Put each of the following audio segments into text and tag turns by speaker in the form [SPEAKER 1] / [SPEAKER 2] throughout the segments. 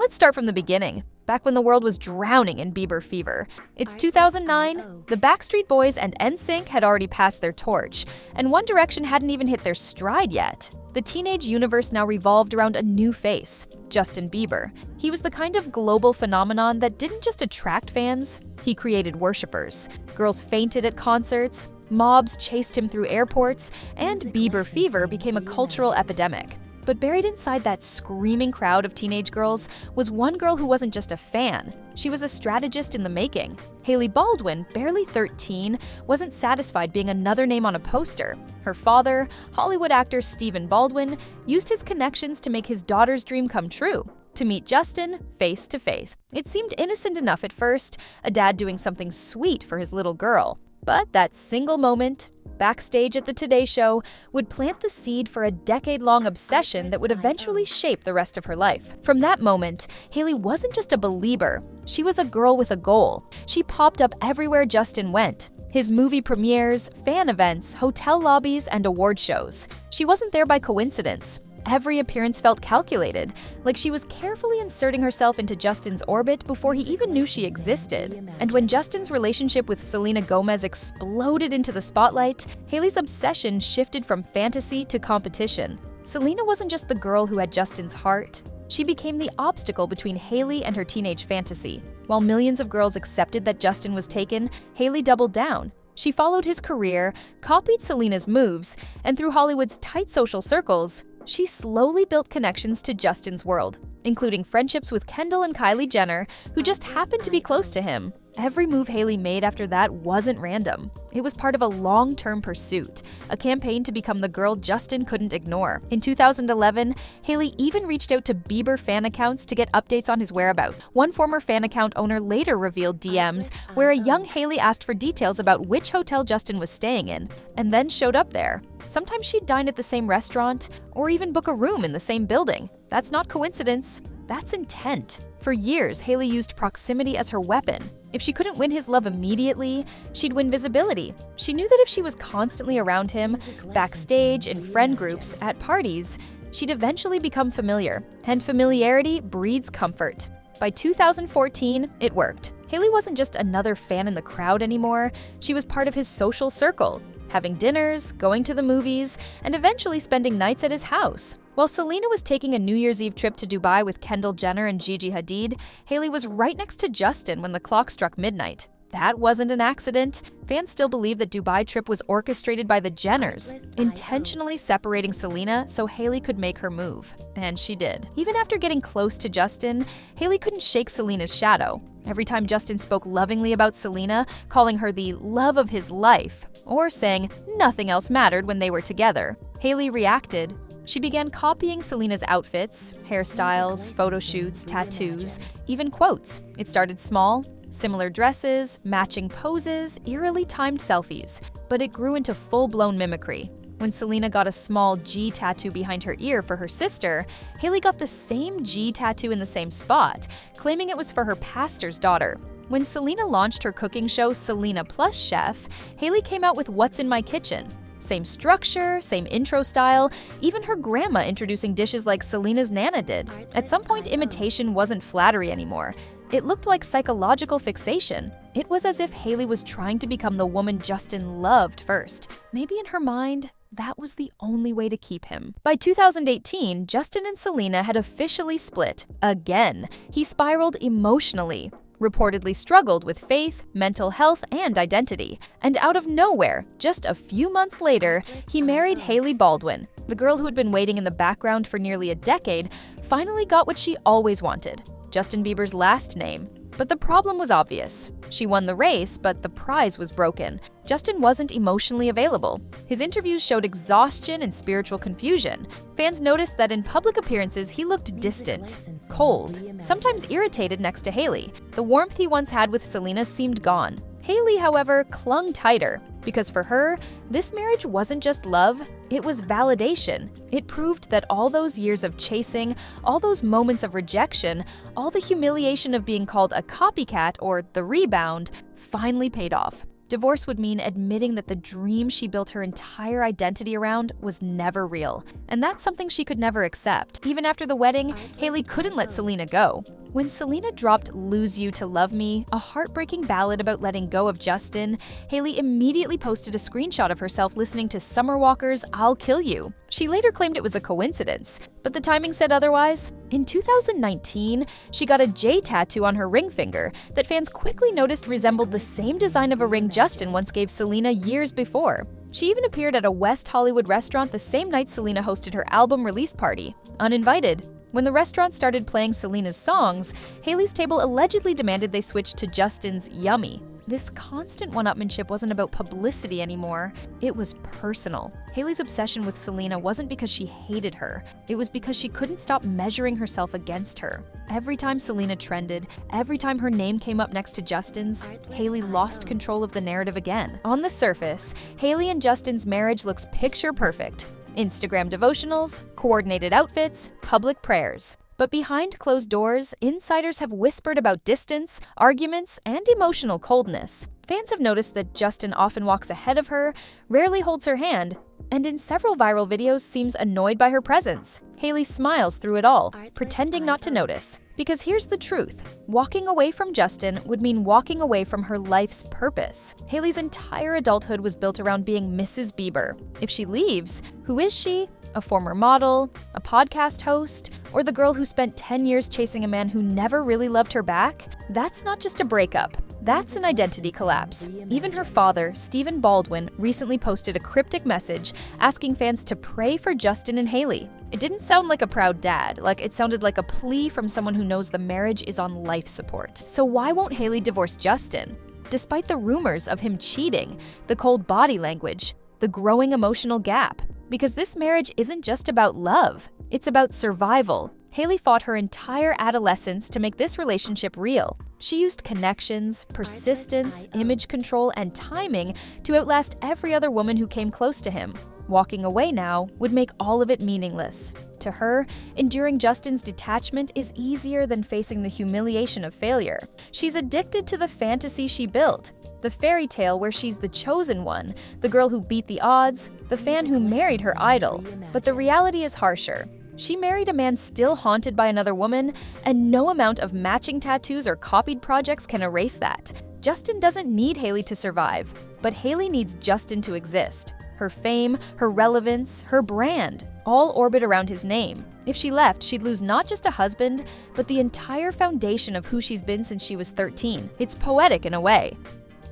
[SPEAKER 1] Let's start from the beginning, back when the world was drowning in Bieber fever. It's 2009, the Backstreet Boys and NSYNC had already passed their torch, and One Direction hadn't even hit their stride yet. The teenage universe now revolved around a new face, Justin Bieber. He was the kind of global phenomenon that didn't just attract fans, he created worshippers. Girls fainted at concerts, mobs chased him through airports, and Bieber fever became a cultural epidemic. But buried inside that screaming crowd of teenage girls was one girl who wasn't just a fan. She was a strategist in the making. Hailey Baldwin, barely 13, wasn't satisfied being another name on a poster. Her father, Hollywood actor Stephen Baldwin, used his connections to make his daughter's dream come true, to meet Justin face to face. It seemed innocent enough at first, a dad doing something sweet for his little girl. But that single moment, backstage at the Today Show, would plant the seed for a decade-long obsession that would eventually shape the rest of her life. From that moment, Hailey wasn't just a Belieber, she was a girl with a goal. She popped up everywhere Justin went. His movie premieres, fan events, hotel lobbies, and award shows. She wasn't there by coincidence. Every appearance felt calculated, like she was carefully inserting herself into Justin's orbit before he even knew she existed. And when Justin's relationship with Selena Gomez exploded into the spotlight, Hailey's obsession shifted from fantasy to competition. Selena wasn't just the girl who had Justin's heart, she became the obstacle between Hailey and her teenage fantasy. While millions of girls accepted that Justin was taken, Hailey doubled down. She followed his career, copied Selena's moves, and through Hollywood's tight social circles, she slowly built connections to Justin's world, including friendships with Kendall and Kylie Jenner, who just happened to be close to him. Every move Hailey made after that wasn't random. It was part of a long-term pursuit, a campaign to become the girl Justin couldn't ignore. In 2011, Hailey even reached out to Bieber fan accounts to get updates on his whereabouts. One former fan account owner later revealed DMs where a young Hailey asked for details about which hotel Justin was staying in, and then showed up there. Sometimes she'd dine at the same restaurant, or even book a room in the same building. That's not coincidence, that's intent. For years, Hailey used proximity as her weapon. If she couldn't win his love immediately, she'd win visibility. She knew that if she was constantly around him, backstage, in friend groups, at parties, she'd eventually become familiar. And familiarity breeds comfort. By 2014, it worked. Hailey wasn't just another fan in the crowd anymore, she was part of his social circle, having dinners, going to the movies, and eventually spending nights at his house. While Selena was taking a New Year's Eve trip to Dubai with Kendall Jenner and Gigi Hadid, Hailey was right next to Justin when the clock struck midnight. That wasn't an accident. Fans still believe that Dubai trip was orchestrated by the Jenners, intentionally separating Selena so Hailey could make her move. And she did. Even after getting close to Justin, Hailey couldn't shake Selena's shadow. Every time Justin spoke lovingly about Selena, calling her the love of his life, or saying nothing else mattered when they were together, Hailey reacted. She began copying Selena's outfits, hairstyles, photo shoots, tattoos, even quotes. It started small, similar dresses, matching poses, eerily timed selfies, but it grew into full-blown mimicry. When Selena got a small G tattoo behind her ear for her sister, Hailey got the same G tattoo in the same spot, claiming it was for her pastor's daughter. When Selena launched her cooking show Selena Plus Chef, Hailey came out with What's in My Kitchen. Same structure, same intro style, even her grandma introducing dishes like Selena's Nana did. At some point, imitation wasn't flattery anymore. It looked like psychological fixation. It was as if Hailey was trying to become the woman Justin loved first. Maybe in her mind, that was the only way to keep him. By 2018, Justin and Selena had officially split. Again. He spiraled emotionally, reportedly struggled with faith, mental health, and identity. And out of nowhere, just a few months later, he married Hailey Baldwin. The girl who had been waiting in the background for nearly a decade finally got what she always wanted: Justin Bieber's last name. But the problem was obvious. She won the race, but the prize was broken. Justin wasn't emotionally available. His interviews showed exhaustion and spiritual confusion. Fans noticed that in public appearances he looked distant, cold, sometimes irritated next to Hailey. The warmth he once had with Selena seemed gone. Hailey, however, clung tighter, because for her, this marriage wasn't just love, it was validation. It proved that all those years of chasing, all those moments of rejection, all the humiliation of being called a copycat or the rebound, finally paid off. Divorce would mean admitting that the dream she built her entire identity around was never real, and that's something she could never accept. Even after the wedding, Hailey couldn't let Selena go. When Selena dropped Lose You to Love Me, a heartbreaking ballad about letting go of Justin, Hailey immediately posted a screenshot of herself listening to Summer Walker's I'll Kill You. She later claimed it was a coincidence, but the timing said otherwise. In 2019, she got a J tattoo on her ring finger that fans quickly noticed resembled the same design of a ring Justin once gave Selena years before. She even appeared at a West Hollywood restaurant the same night Selena hosted her album release party, uninvited. When the restaurant started playing Selena's songs, Hailey's table allegedly demanded they switch to Justin's Yummy. This constant one-upmanship wasn't about publicity anymore, it was personal. Hailey's obsession with Selena wasn't because she hated her, it was because she couldn't stop measuring herself against her. Every time Selena trended, every time her name came up next to Justin's, Hailey lost control of the narrative again. On the surface, Hailey and Justin's marriage looks picture perfect. Instagram devotionals, coordinated outfits, public prayers. But behind closed doors, insiders have whispered about distance, arguments, and emotional coldness. Fans have noticed that Justin often walks ahead of her, rarely holds her hand, and in several viral videos seems annoyed by her presence. Hailey smiles through it all, pretending not to notice. Because here's the truth, walking away from Justin would mean walking away from her life's purpose. Hailey's entire adulthood was built around being Mrs. Bieber. If she leaves, who is she? A former model, a podcast host, or the girl who spent 10 years chasing a man who never really loved her back? That's not just a breakup. That's an identity collapse. Even her father, Stephen Baldwin, recently posted a cryptic message asking fans to pray for Justin and Hailey. It didn't sound like a proud dad, it sounded like a plea from someone who knows the marriage is on life support. So why won't Hailey divorce Justin? Despite the rumors of him cheating, the cold body language, the growing emotional gap. Because this marriage isn't just about love, it's about survival. Hailey fought her entire adolescence to make this relationship real. She used connections, persistence, image control, and timing to outlast every other woman who came close to him. Walking away now would make all of it meaningless. To her, enduring Justin's detachment is easier than facing the humiliation of failure. She's addicted to the fantasy she built, the fairy tale where she's the chosen one, the girl who beat the odds, the fan who married her idol. But the reality is harsher. She married a man still haunted by another woman, and no amount of matching tattoos or copied projects can erase that. Justin doesn't need Hailey to survive, but Hailey needs Justin to exist. Her fame, her relevance, her brand, all orbit around his name. If she left, she'd lose not just a husband, but the entire foundation of who she's been since she was 13. It's poetic in a way.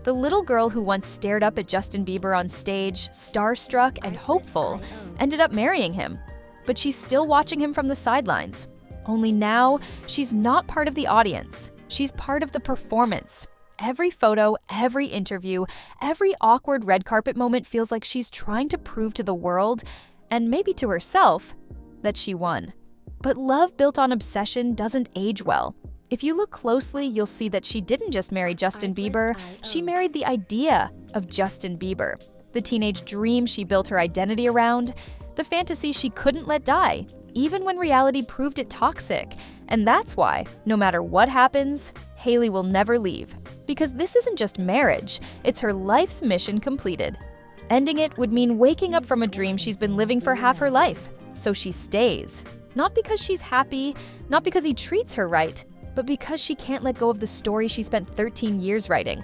[SPEAKER 1] The little girl who once stared up at Justin Bieber on stage, starstruck and hopeful, ended up marrying him. But she's still watching him from the sidelines. Only now, she's not part of the audience. She's part of the performance. Every photo, every interview, every awkward red carpet moment feels like she's trying to prove to the world, and maybe to herself, that she won. But love built on obsession doesn't age well. If you look closely, you'll see that she didn't just marry Justin Bieber, she married the idea of Justin Bieber, the teenage dream she built her identity around, the fantasy she couldn't let die, even when reality proved it toxic. And that's why, no matter what happens, Hailey will never leave. Because this isn't just marriage, it's her life's mission completed. Ending it would mean waking up from a dream she's been living for half her life. So she stays. Not because she's happy, not because he treats her right, but because she can't let go of the story she spent 13 years writing.